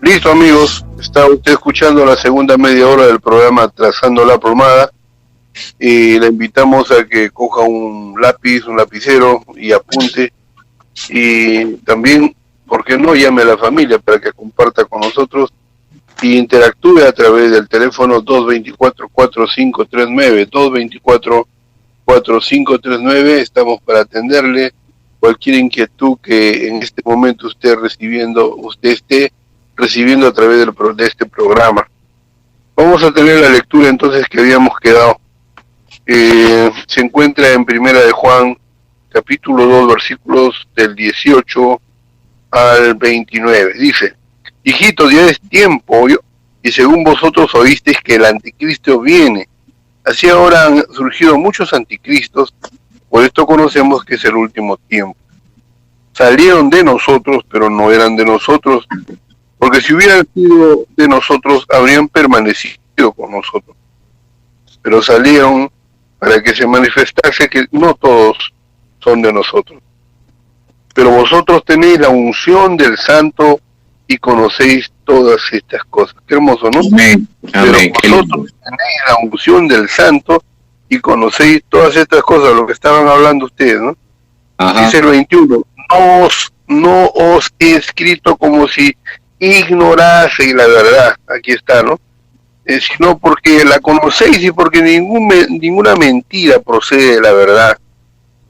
Listo, amigos, está usted escuchando la segunda media hora del programa Trazando la Plomada y le invitamos a que coja un lápiz, un lapicero y apunte, y también, ¿por qué no?, llame a la familia para que comparta con nosotros y interactúe a través del teléfono 224-4539, 224-4539. Estamos para atenderle cualquier inquietud que en este momento usted esté recibiendo a través de este programa. Vamos a tener la lectura entonces que habíamos quedado. Se encuentra en Primera de Juan, capítulo 2, versículos del 18 al 29. Dice: hijitos, ya es tiempo, y según vosotros oísteis que el anticristo viene. Así ahora han surgido muchos anticristos, por esto conocemos que es el último tiempo. Salieron de nosotros, pero no eran de nosotros, porque si hubieran sido de nosotros, habrían permanecido con nosotros. Pero salieron para que se manifestase que no todos son de nosotros. Pero vosotros tenéis la unción del Santo y conocéis todas estas cosas. Qué hermoso, ¿no? Amén. Amén. Pero vosotros tenéis la unción del Santo y conocéis todas estas cosas, lo que estaban hablando ustedes, ¿no? Ajá. Dice el 21, no os he escrito como si ignoraseis la verdad, aquí está, ¿no? Sino porque la conocéis y porque ninguna mentira procede de la verdad.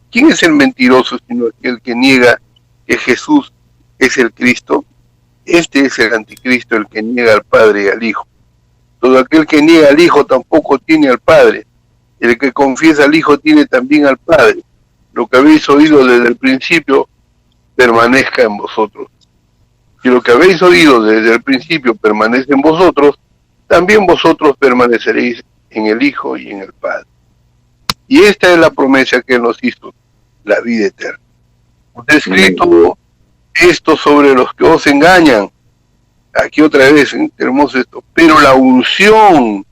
¿Quién es el mentiroso sino el que niega que Jesús es el Cristo? Este es el anticristo, el que niega al Padre y al Hijo. Todo aquel que niega al Hijo tampoco tiene al Padre. El que confiesa al Hijo tiene también al Padre. Lo que habéis oído desde el principio permanezca en vosotros. Si lo que habéis oído desde el principio permanece en vosotros, también vosotros permaneceréis en el Hijo y en el Padre. Y esta es la promesa que Él nos hizo, la vida eterna. Os he escrito esto sobre los que os engañan. Aquí otra vez, hermoso esto. Pero la unción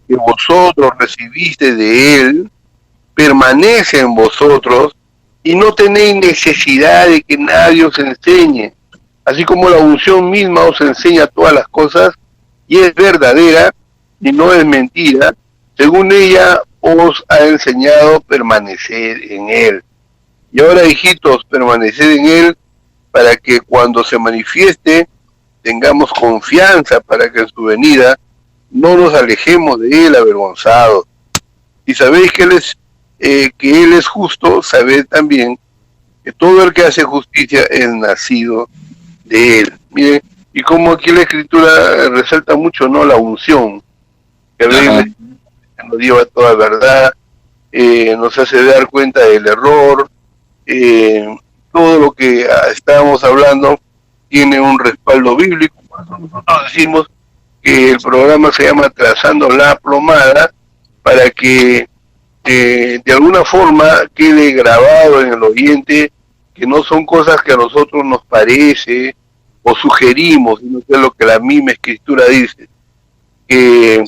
que vosotros recibiste de Él permanece en vosotros y no tenéis necesidad de que nadie os enseñe. Así como la unción misma os enseña todas las cosas y es verdadera y no es mentira, según ella os ha enseñado permanecer en Él. Y ahora, hijitos, permaneced en Él para que cuando se manifieste tengamos confianza para que en su venida no nos alejemos de Él avergonzados. Y sabéis que Él es justo, sabed también que todo el que hace justicia es nacido de Él. Miren, y como aquí la Escritura resalta mucho, ¿no?, la unción, que a veces nos lleva a toda verdad, nos hace dar cuenta del error, todo lo que estábamos hablando tiene un respaldo bíblico. Nosotros decimos que el programa se llama Trazando la Plomada, para que de alguna forma quede grabado en el oyente que no son cosas que a nosotros nos parece o sugerimos, sino que es lo que la misma Escritura dice. Que,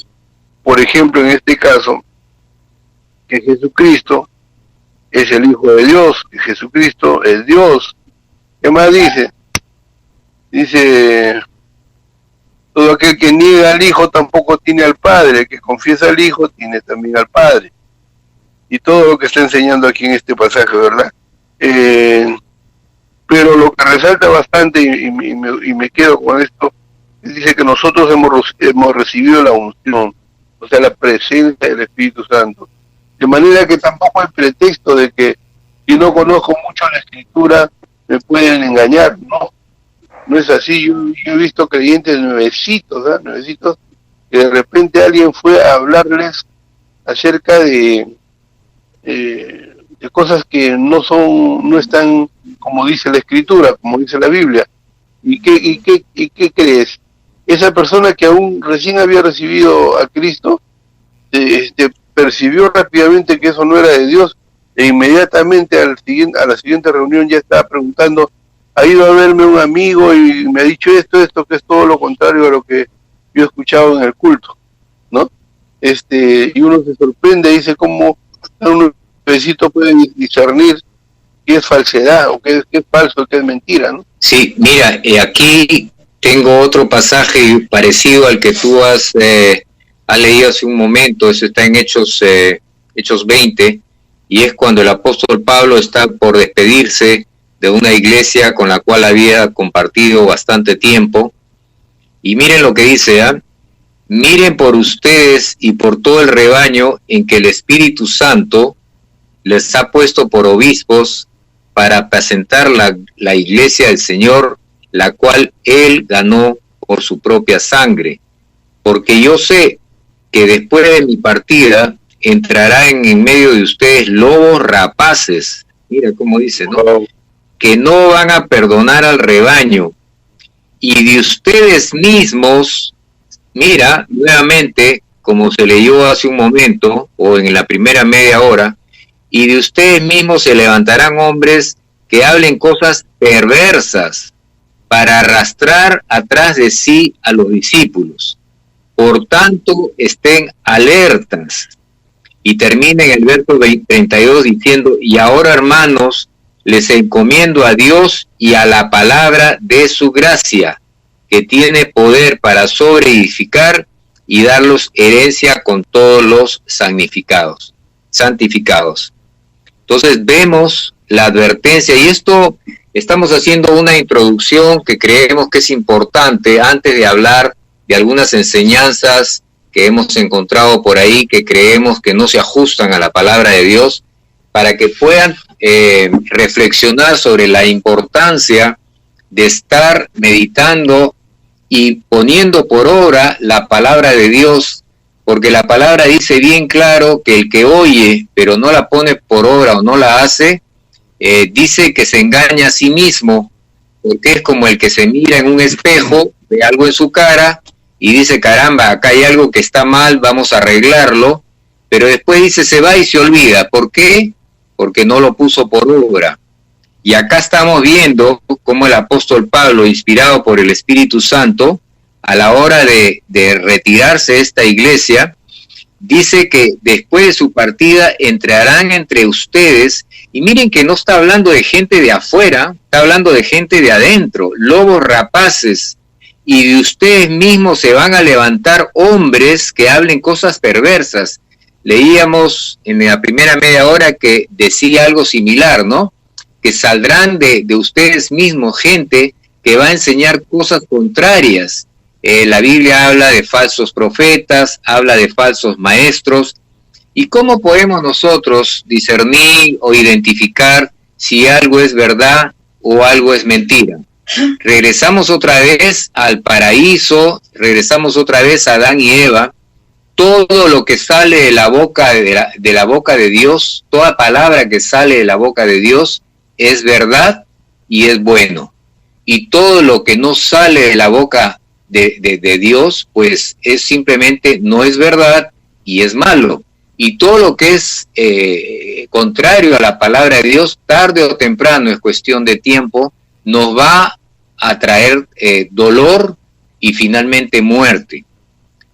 por ejemplo, en este caso, que Jesucristo es el Hijo de Dios, que Jesucristo es Dios. ¿Qué más dice? Dice: todo aquel que niega al Hijo tampoco tiene al Padre, el que confiesa al Hijo tiene también al Padre. Y todo lo que está enseñando aquí en este pasaje, ¿verdad? Pero lo que resalta bastante, y me quedo con esto, dice que nosotros hemos recibido la unción, o sea, la presencia del Espíritu Santo. De manera que tampoco hay pretexto de que si no conozco mucho la Escritura me pueden engañar. No es así. Yo he visto creyentes nuevecitos, que de repente alguien fue a hablarles acerca de cosas que no están como dice la Escritura, como dice la Biblia. ¿Y qué crees? Esa persona que aún recién había recibido a Cristo percibió rápidamente que eso no era de Dios, e inmediatamente a la siguiente reunión ya estaba preguntando: ha ido a verme un amigo y me ha dicho esto, que es todo lo contrario a lo que yo he escuchado en el culto, ¿no? Y uno se sorprende y dice: ¿cómo un nuevecito puede discernir qué es falsedad o qué es falso, qué es mentira, ¿no? Sí, mira, aquí tengo otro pasaje parecido al que tú has leído hace un momento. Eso está en Hechos 20, y es cuando el apóstol Pablo está por despedirse de una iglesia con la cual había compartido bastante tiempo. Y miren lo que dice, miren por ustedes y por todo el rebaño en que el Espíritu Santo les ha puesto por obispos para apacentar la iglesia del Señor, la cual Él ganó por su propia sangre. Porque yo sé que después de mi partida entrarán en medio de ustedes lobos rapaces, mira cómo dice, ¿no? Que no van a perdonar al rebaño, y de ustedes mismos, mira, nuevamente, como se leyó hace un momento, o en la primera media hora, y de ustedes mismos se levantarán hombres que hablen cosas perversas para arrastrar atrás de sí a los discípulos. Por tanto, estén alertas. Y termina en el verso 32 diciendo, y ahora, hermanos, les encomiendo a Dios y a la palabra de su gracia, que tiene poder para sobreedificar y darlos herencia con todos los santificados. Entonces vemos la advertencia, y esto estamos haciendo una introducción que creemos que es importante antes de hablar de algunas enseñanzas que hemos encontrado por ahí que creemos que no se ajustan a la palabra de Dios, para que puedan reflexionar sobre la importancia de estar meditando y poniendo por obra la palabra de Dios, porque la palabra dice bien claro que el que oye pero no la pone por obra o no la hace, dice que se engaña a sí mismo, porque es como el que se mira en un espejo, ve algo en su cara y dice, caramba, acá hay algo que está mal, vamos a arreglarlo, pero después dice, se va y se olvida. ¿Por qué? Porque no lo puso por obra. Y acá estamos viendo cómo el apóstol Pablo, inspirado por el Espíritu Santo, a la hora de retirarse de esta iglesia, dice que después de su partida entrarán entre ustedes, y miren que no está hablando de gente de afuera, está hablando de gente de adentro, lobos rapaces, y de ustedes mismos se van a levantar hombres que hablen cosas perversas. Leíamos en la primera media hora que decía algo similar, ¿no? Que saldrán de ustedes mismos gente que va a enseñar cosas contrarias. La Biblia habla de falsos profetas, habla de falsos maestros. ¿Y cómo podemos nosotros discernir o identificar si algo es verdad o algo es mentira? Regresamos otra vez al paraíso, regresamos otra vez a Adán y Eva. Todo lo que sale de la boca de Dios, toda palabra que sale de la boca de Dios es verdad y es bueno. Y todo lo que no sale de la boca de Dios, pues es simplemente no es verdad y es malo. Y todo lo que es contrario a la palabra de Dios, tarde o temprano, es cuestión de tiempo, nos va a traer dolor y finalmente muerte.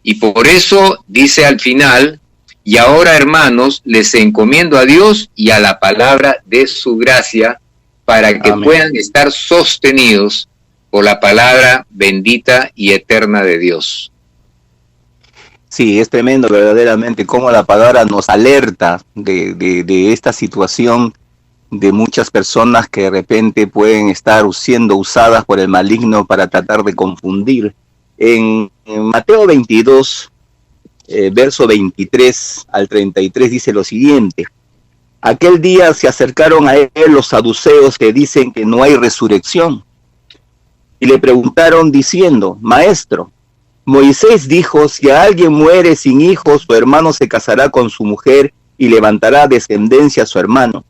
Y por eso dice al final, y ahora, hermanos, les encomiendo a Dios y a la palabra de su gracia, para que puedan estar sostenidos por la palabra bendita y eterna de Dios. Sí, es tremendo verdaderamente cómo la palabra nos alerta de esta situación de muchas personas que de repente pueden estar siendo usadas por el maligno para tratar de confundir. En Mateo 22, verso 23 al 33 dice lo siguiente: aquel día se acercaron a él los saduceos que dicen que no hay resurrección, y le preguntaron diciendo, Maestro, Moisés dijo, si alguien muere sin hijos, su hermano se casará con su mujer y levantará descendencia a su hermano.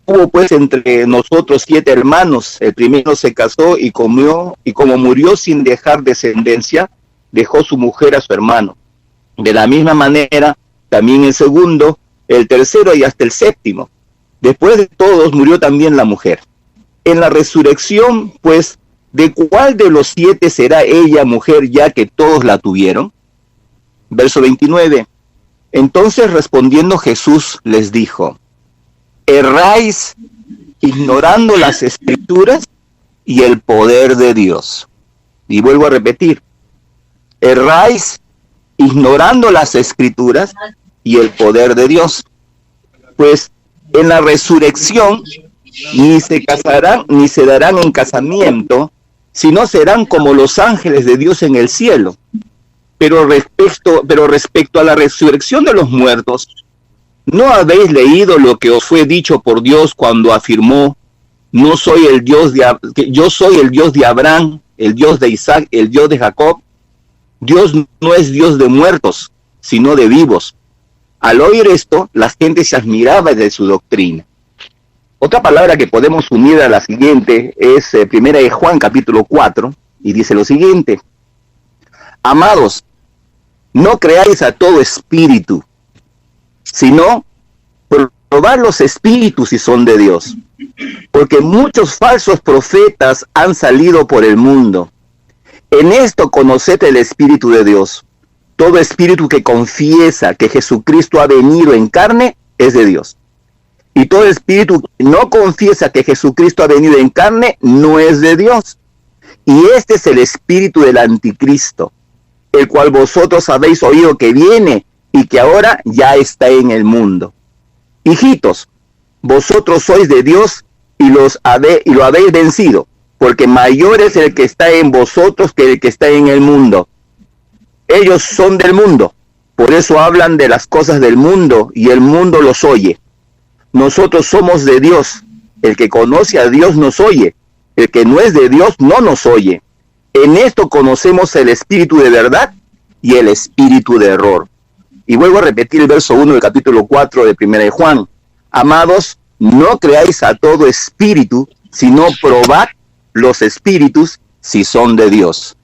Hubo pues entre nosotros 7 hermanos, el primero se casó y comió, y como murió sin dejar descendencia, dejó su mujer a su hermano. De la misma manera, también el segundo, el tercero y hasta el séptimo. Después de todos murió también la mujer. En la resurrección, pues, ¿de cuál de los 7 será ella mujer ya que todos la tuvieron? Verso 29. Entonces respondiendo Jesús les dijo, erráis ignorando las escrituras y el poder de Dios. Y vuelvo a repetir, erráis ignorando las Escrituras y el poder de Dios. Pues en la resurrección ni se casarán ni se darán en casamiento, sino serán como los ángeles de Dios en el cielo. Pero respecto a la resurrección de los muertos, ¿no habéis leído lo que os fue dicho por Dios cuando afirmó: yo soy el Dios de Abraham, el Dios de Isaac, el Dios de Jacob? Dios no es Dios de muertos, sino de vivos. Al oír esto, la gente se admiraba de su doctrina. Otra palabra que podemos unir a la siguiente es 1 de Juan capítulo 4, y dice lo siguiente: amados, no creáis a todo espíritu, sino probad los espíritus si son de Dios, porque muchos falsos profetas han salido por el mundo. En esto conoced el Espíritu de Dios. Todo espíritu que confiesa que Jesucristo ha venido en carne es de Dios. Y todo espíritu que no confiesa que Jesucristo ha venido en carne no es de Dios. Y este es el espíritu del anticristo, el cual vosotros habéis oído que viene y que ahora ya está en el mundo. Hijitos, vosotros sois de Dios y lo habéis vencido, porque mayor es el que está en vosotros que el que está en el mundo. Ellos son del mundo, por eso hablan de las cosas del mundo y el mundo los oye. Nosotros somos de Dios. El que conoce a Dios nos oye. El que no es de Dios no nos oye. En esto conocemos el espíritu de verdad y el espíritu de error. Y vuelvo a repetir el verso 1 del capítulo 4 de 1 de Juan. Amados, no creáis a todo espíritu, sino probad los espíritus si son de Dios.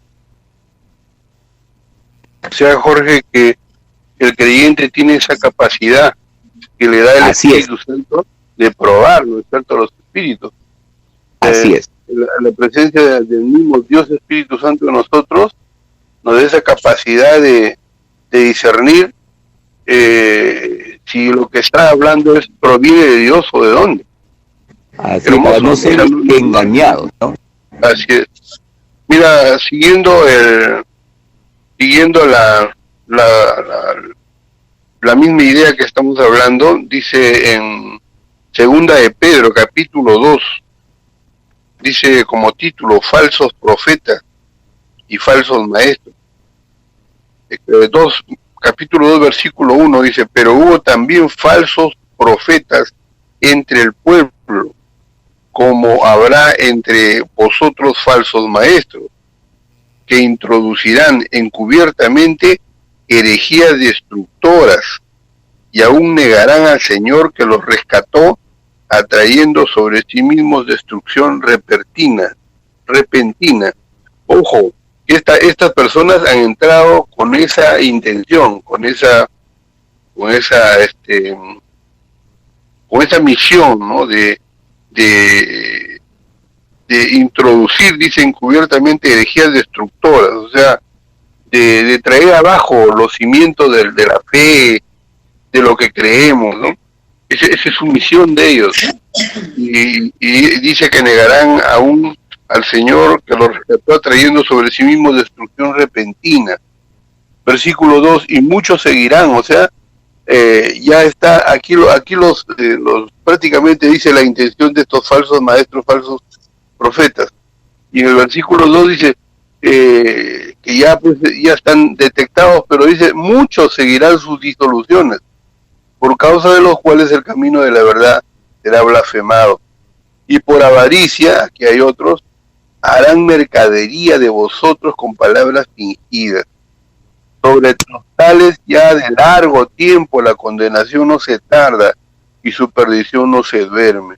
O sea, Jorge, que el creyente tiene esa capacidad que le da el Espíritu Santo de probar, ¿no es cierto?, los espíritus. Así es. La presencia del mismo Dios Espíritu Santo en nosotros nos da esa capacidad de discernir si lo que está hablando proviene de Dios o de dónde. Así, para no ser engañados, ¿no? Así es. Mira, siguiendo la misma idea que estamos hablando, dice en Segunda de Pedro, capítulo 2, dice como título: falsos profetas y falsos maestros. Capítulo 2, versículo 1 dice: pero hubo también falsos profetas entre el pueblo, como habrá entre vosotros falsos maestros, que introducirán encubiertamente herejías destructoras, y aún negarán al Señor que los rescató, atrayendo sobre sí mismos destrucción repentina. Ojo, estas personas han entrado con esa intención, con esa misión, ¿no?, de introducir, dice, encubiertamente herejías destructoras, o sea, de traer abajo los cimientos de la fe, de lo que creemos, ¿no? Esa es su misión de ellos. Y dice que negarán aún al Señor que los rescató, atrayendo sobre sí mismo destrucción repentina. Versículo 2, y muchos seguirán, o sea, ya está, aquí los prácticamente dice la intención de estos falsos maestros, falsos profetas. Y en el versículo 2 dice que ya están detectados, pero dice: muchos seguirán sus disoluciones, por causa de los cuales el camino de la verdad será blasfemado. Y por avaricia, aquí hay otros, harán mercadería de vosotros con palabras fingidas. Sobre los tales ya de largo tiempo la condenación no se tarda y su perdición no se duerme.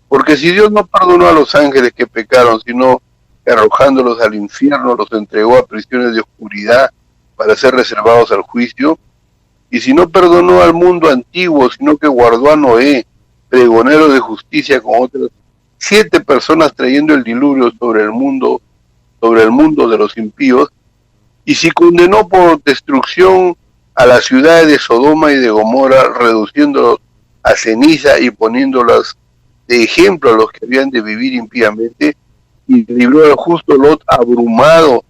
Porque si Dios no perdonó a los ángeles que pecaron, sino arrojándolos al infierno, los entregó a prisiones de oscuridad para ser reservados al juicio, y si no perdonó al mundo antiguo, sino que guardó a Noé, pregonero de justicia, con otras 7 personas, trayendo el diluvio sobre el mundo de los impíos, y si condenó por destrucción a las ciudades de Sodoma y de Gomorra, reduciéndolos a ceniza y poniéndolas de ejemplo a los que habían de vivir impíamente, y libró al justo Lot abrumado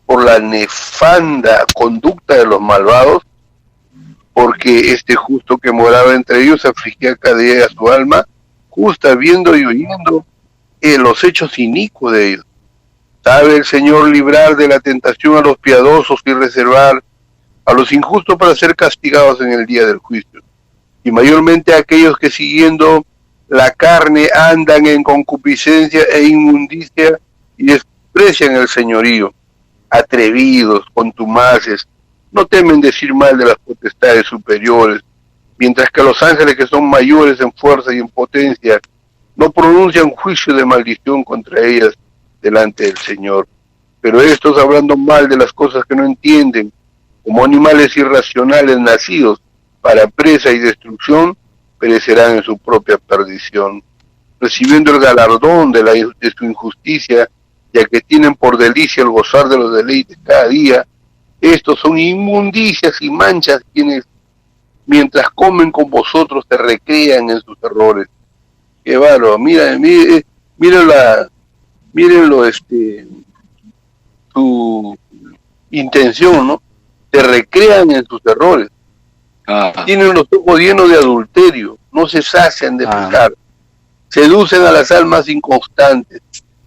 por la nefanda conducta de los malvados, porque este justo que moraba entre ellos afligía cada día a su alma, justa viendo y oyendo los hechos inicuos de ellos. Sabe el Señor librar de la tentación a los piadosos y reservar a los injustos para ser castigados en el día del juicio. Y mayormente a aquellos que siguiendo la carne andan en concupiscencia e inmundicia y desprecian el señorío. Atrevidos, contumaces, no temen decir mal de las potestades superiores, mientras que los ángeles que son mayores en fuerza y en potencia no pronuncian juicio de maldición contra ellas delante del Señor. Pero estos, hablando mal de las cosas que no entienden, como animales irracionales nacidos para presa y destrucción, perecerán en su propia perdición, recibiendo el galardón de su injusticia, ya que tienen por delicia el gozar de los deleites cada día. Estos son inmundicias y manchas quienes, mientras comen con vosotros, se recrean en sus errores. Qué bárbaro, mírenlo, su intención, ¿no? Se recrean en sus errores. Tienen los ojos llenos de adulterio, no se sacian de pecar, seducen a las almas inconstantes,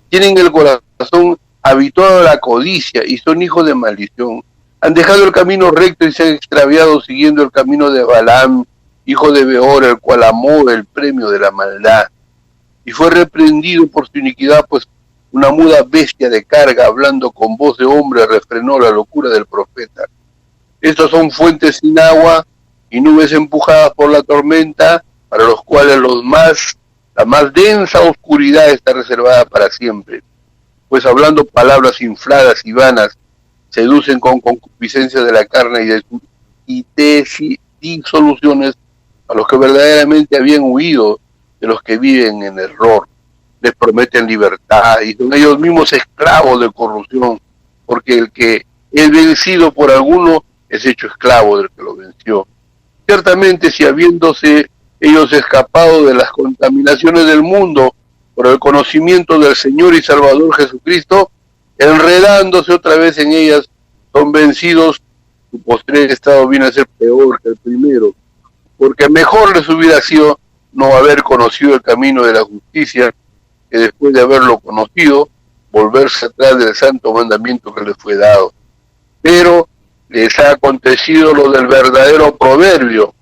tienen el corazón habituado a la codicia y son hijos de maldición. Han dejado el camino recto y se han extraviado siguiendo el camino de Balaam, hijo de Beor, el cual amó el premio de la maldad. Y fue reprendido por su iniquidad, pues una muda bestia de carga, hablando con voz de hombre, refrenó la locura del profeta. Estos son fuentes sin agua y nubes empujadas por la tormenta, para los cuales la más densa oscuridad está reservada para siempre. Pues hablando palabras infladas y vanas, seducen con concupiscencia de la carne y de disoluciones a los que verdaderamente habían huido de los que viven en error. Les prometen libertad y son ellos mismos esclavos de corrupción, porque el que es vencido por alguno es hecho esclavo del que lo venció. Ciertamente, si habiéndose ellos escapado de las contaminaciones del mundo por el conocimiento del Señor y Salvador Jesucristo, enredándose otra vez en ellas, son vencidos, su postrer estado viene a ser peor que el primero, porque mejor les hubiera sido no haber conocido el camino de la justicia, que después de haberlo conocido, volverse atrás del santo mandamiento que les fue dado. Pero les ha acontecido lo del verdadero proverbio: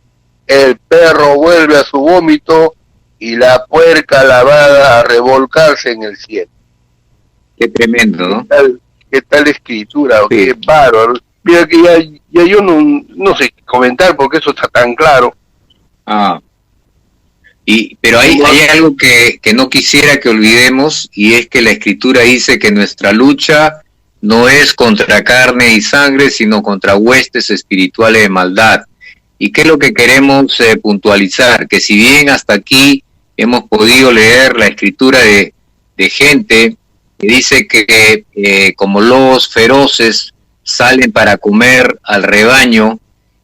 el perro vuelve a su vómito y la puerca lavada a revolcarse en el cielo. Qué tremendo, ¿no? ¿Qué tal escritura? Sí. Qué bárbaro. Mira que ya yo no sé comentar porque eso está tan claro. Pero hay algo que no quisiera que olvidemos, y es que la escritura dice que nuestra lucha no es contra carne y sangre, sino contra huestes espirituales de maldad. ¿Y qué es lo que queremos puntualizar? Que si bien hasta aquí hemos podido leer la escritura de gente que dice que como lobos feroces salen para comer al rebaño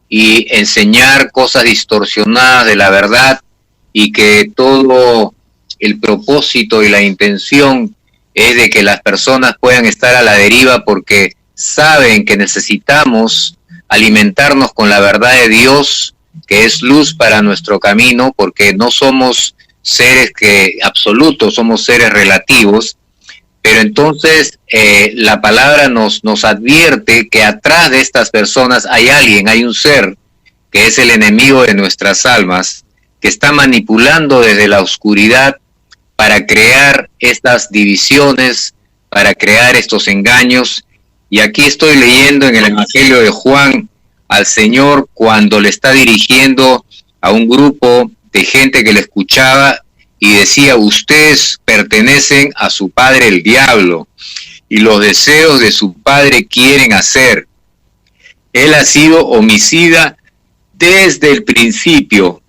y enseñar cosas distorsionadas de la verdad, y que todo el propósito y la intención es de que las personas puedan estar a la deriva porque saben que necesitamos alimentarnos con la verdad de Dios, que es luz para nuestro camino, porque no somos seres absolutos, somos seres relativos. Pero entonces la palabra nos advierte que atrás de estas personas hay alguien, hay un ser que es el enemigo de nuestras almas, que está manipulando desde la oscuridad para crear estas divisiones, para crear estos engaños. Y aquí estoy leyendo en el Evangelio de Juan al Señor cuando le está dirigiendo a un grupo de gente que le escuchaba y decía: ustedes pertenecen a su padre el diablo y los deseos de su padre quieren hacer. Él ha sido homicida desde el principio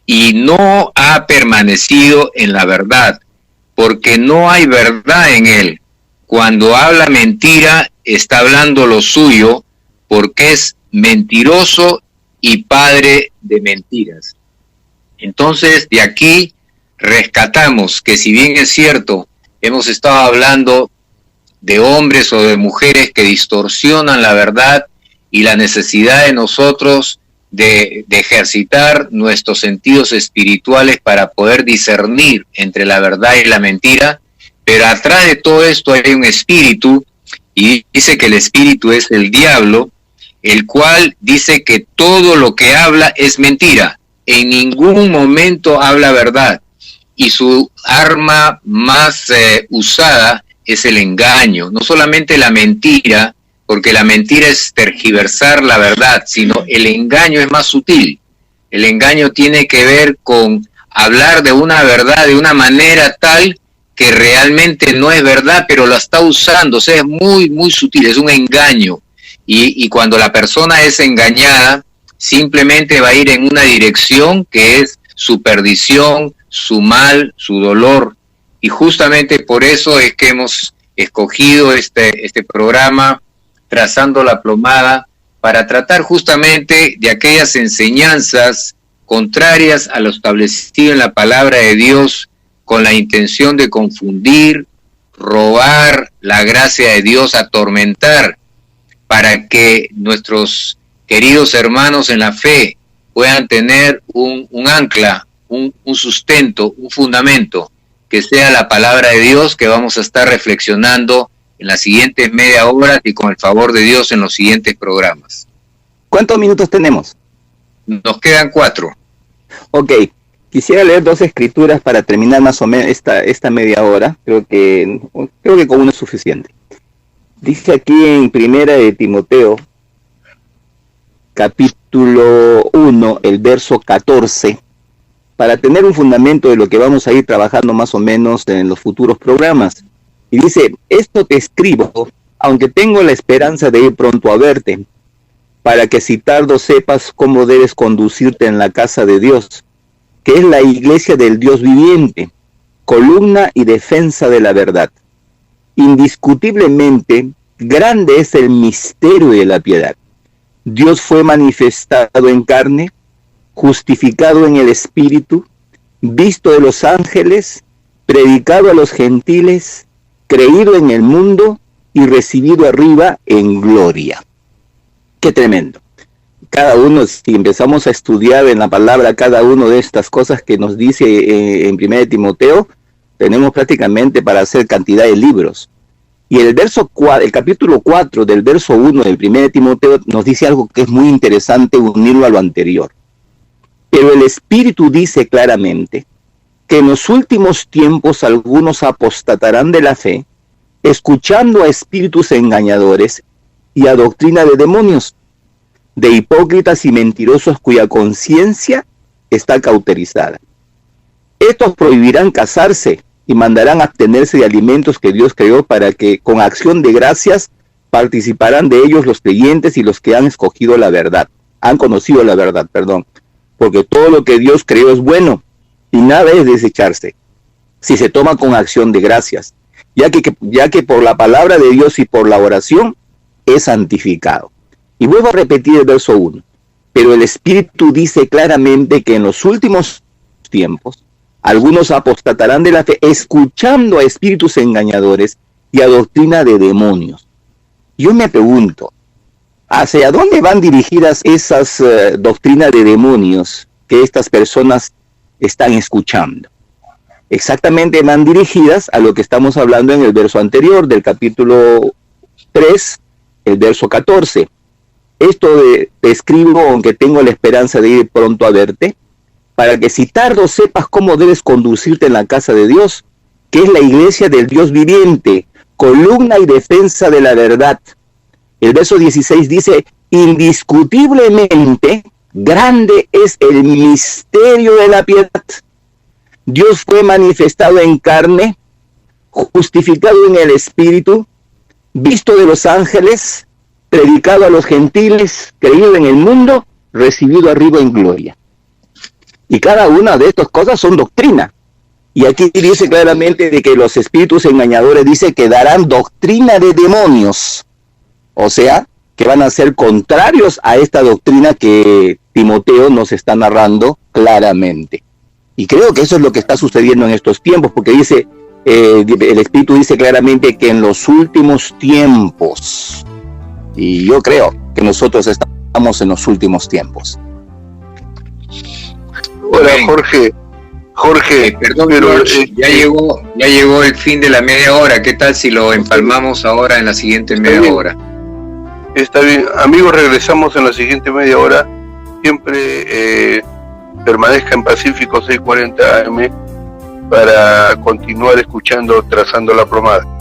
y no ha permanecido en la verdad, porque no hay verdad en él. Cuando habla mentira, está hablando lo suyo, porque es mentiroso y padre de mentiras. Entonces, de aquí rescatamos que si bien es cierto hemos estado hablando de hombres o de mujeres que distorsionan la verdad y la necesidad de nosotros de ejercitar nuestros sentidos espirituales para poder discernir entre la verdad y la mentira. Pero atrás de todo esto hay un espíritu, y dice que el espíritu es el diablo, el cual dice que todo lo que habla es mentira. En ningún momento habla verdad. Y su arma más usada es el engaño. No solamente la mentira, porque la mentira es tergiversar la verdad, sino el engaño es más sutil. El engaño tiene que ver con hablar de una verdad de una manera tal que realmente no es verdad, pero la está usando. O sea, es muy, muy sutil, es un engaño. Y cuando la persona es engañada, simplemente va a ir en una dirección que es su perdición, su mal, su dolor. Y justamente por eso es que hemos escogido este programa, Trazando la Plomada, para tratar justamente de aquellas enseñanzas contrarias a lo establecido en la palabra de Dios, con la intención de confundir, robar la gracia de Dios, atormentar, para que nuestros queridos hermanos en la fe puedan tener un ancla, un sustento, un fundamento, que sea la palabra de Dios, que vamos a estar reflexionando en las siguientes media hora y con el favor de Dios en los siguientes programas. ¿Cuántos minutos tenemos? Nos quedan 4. Ok, quisiera leer 2 escrituras para terminar más o menos esta media hora. Creo que con uno es suficiente. Dice aquí en Primera de Timoteo, capítulo 1, el verso 14, para tener un fundamento de lo que vamos a ir trabajando más o menos en los futuros programas. Y dice: esto te escribo, aunque tengo la esperanza de ir pronto a verte, para que si tardo sepas cómo debes conducirte en la casa de Dios, que es la iglesia del Dios viviente, columna y defensa de la verdad. Indiscutiblemente, grande es el misterio de la piedad. Dios fue manifestado en carne, justificado en el Espíritu, visto de los ángeles, predicado a los gentiles, creído en el mundo y recibido arriba en gloria. ¡Qué tremendo! Cada uno, si empezamos a estudiar en la palabra cada una de estas cosas que nos dice en 1 Timoteo, tenemos prácticamente para hacer cantidad de libros. Y el capítulo 4 del verso 1 del 1 Timoteo nos dice algo que es muy interesante unirlo a lo anterior. Pero el Espíritu dice claramente que en los últimos tiempos algunos apostatarán de la fe, escuchando a espíritus engañadores y a doctrina de demonios, de hipócritas y mentirosos cuya conciencia está cauterizada. Estos prohibirán casarse y mandarán abstenerse de alimentos que Dios creó, para que con acción de gracias participarán de ellos los creyentes y los que han conocido la verdad, porque todo lo que Dios creó es bueno y nada es desecharse si se toma con acción de gracias, ya que por la palabra de Dios y por la oración es santificado. Y vuelvo a repetir el verso 1. Pero el Espíritu dice claramente que en los últimos tiempos algunos apostatarán de la fe, escuchando a espíritus engañadores y a doctrina de demonios. Yo me pregunto, ¿hacia dónde van dirigidas esas doctrinas de demonios que estas personas están escuchando? Exactamente van dirigidas a lo que estamos hablando en el verso anterior del capítulo 3, el verso 14. Esto te escribo aunque tengo la esperanza de ir pronto a verte, para que si tardo sepas cómo debes conducirte en la casa de Dios, que es la iglesia del Dios viviente, columna y defensa de la verdad. El verso 16 dice: indiscutiblemente grande es el misterio de la piedad. Dios fue manifestado en carne, justificado en el Espíritu, visto de los ángeles, predicado a los gentiles, creído en el mundo, recibido arriba en gloria. Y cada una de estas cosas son doctrina. Y aquí dice claramente de que los espíritus engañadores dice que darán doctrina de demonios. O sea, que van a ser contrarios a esta doctrina que Timoteo nos está narrando claramente. Y creo que eso es lo que está sucediendo en estos tiempos, porque dice, el Espíritu dice claramente que en los últimos tiempos, y yo creo que nosotros estamos en los últimos tiempos. Hola, Jorge, perdón, pero ya llegó el fin de la media hora. ¿Qué tal si lo empalmamos ahora en la siguiente media hora? Está bien, amigos, regresamos en la siguiente media hora. Siempre permanezca en Pacífico 640 AM para continuar escuchando Trazando la Plomada.